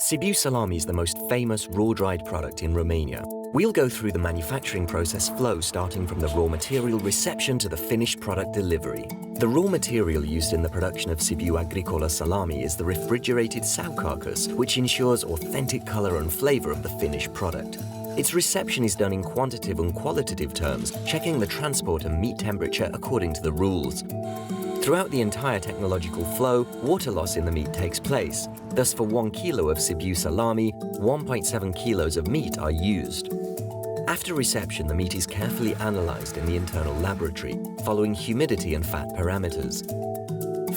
Sibiu salami is the most famous raw-dried product in Romania. We'll go through the manufacturing process flow starting from the raw material reception to the finished product delivery. The raw material used in the production of Sibiu AGRICOLA salami is the refrigerated sow carcass, which ensures authentic color and flavor of the finished product. Its reception is done in quantitative and qualitative terms, checking the transport and meat temperature according to the rules. Throughout the entire technological flow, water loss in the meat takes place. Thus, for 1 kilo of Sibiu salami, 1.7 kilos of meat are used. After reception, the meat is carefully analyzed in the internal laboratory, following humidity and fat parameters.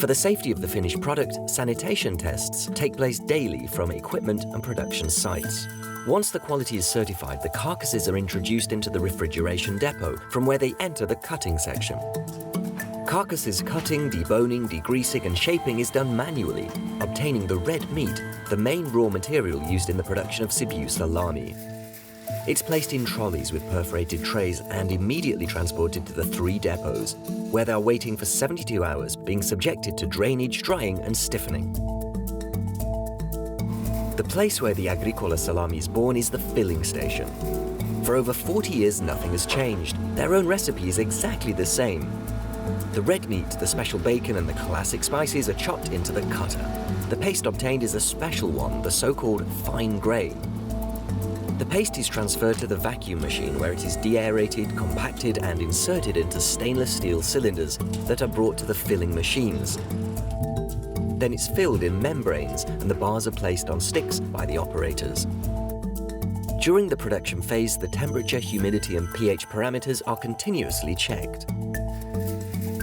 For the safety of the finished product, sanitation tests take place daily from equipment and production sites. Once the quality is certified, the carcasses are introduced into the refrigeration depot, from where they enter the cutting section. Carcasses cutting, deboning, degreasing and shaping is done manually, obtaining the red meat, the main raw material used in the production of Sibiu salami. It's placed in trolleys with perforated trays and immediately transported to the 3 depots, where they are waiting for 72 hours, being subjected to drainage, drying and stiffening. The place where the Agricola salami is born is the filling station. For over 40 years, nothing has changed. Their own recipe is exactly the same. The red meat, the special bacon and the classic spices are chopped into the cutter. The paste obtained is a special one, the so-called fine grain. The paste is transferred to the vacuum machine where it is de-aerated, compacted and inserted into stainless steel cylinders that are brought to the filling machines. Then it's filled in membranes and the bars are placed on sticks by the operators. During the production phase, the temperature, humidity and pH parameters are continuously checked.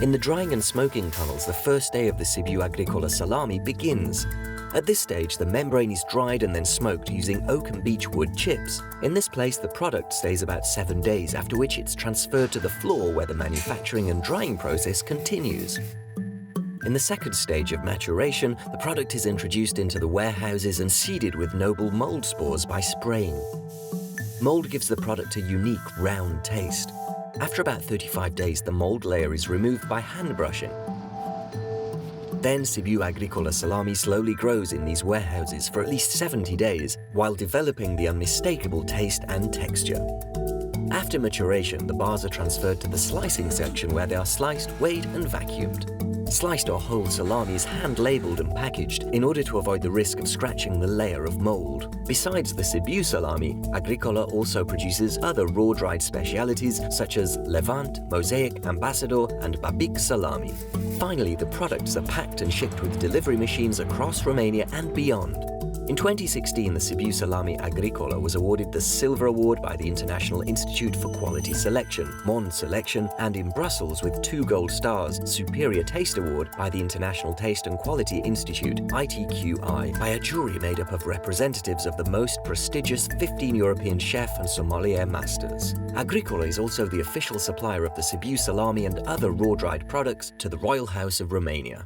In the drying and smoking tunnels, the first day of the Sibiu AGRICOLA salami begins. At this stage, the membrane is dried and then smoked using oak and beech wood chips. In this place, the product stays about 7 days, after which it's transferred to the floor where the manufacturing and drying process continues. In the second stage of maturation, the product is introduced into the warehouses and seeded with noble mold spores by spraying. Mold gives the product a unique, round taste. After about 35 days, the mold layer is removed by hand brushing. Then Sibiu AGRICOLA salami slowly grows in these warehouses for at least 70 days, while developing the unmistakable taste and texture. After maturation, the bars are transferred to the slicing section where they are sliced, weighed and vacuumed. Sliced or whole salami is hand-labeled and packaged in order to avoid the risk of scratching the layer of mold. Besides the Sibiu salami, Agricola also produces other raw-dried specialities such as Levant, Mosaic, Ambassador and Babic salami. Finally, the products are packed and shipped with delivery machines across Romania and beyond. In 2016, the Sibiu Salami Agricola was awarded the Silver Award by the International Institute for Quality Selection, Monde Selection, and in Brussels with 2 gold stars, Superior Taste Award by the International Taste and Quality Institute, ITQI, by a jury made up of representatives of the most prestigious 15 European chef and sommelier masters. Agricola is also the official supplier of the Sibiu salami and other raw-dried products to the Royal House of Romania.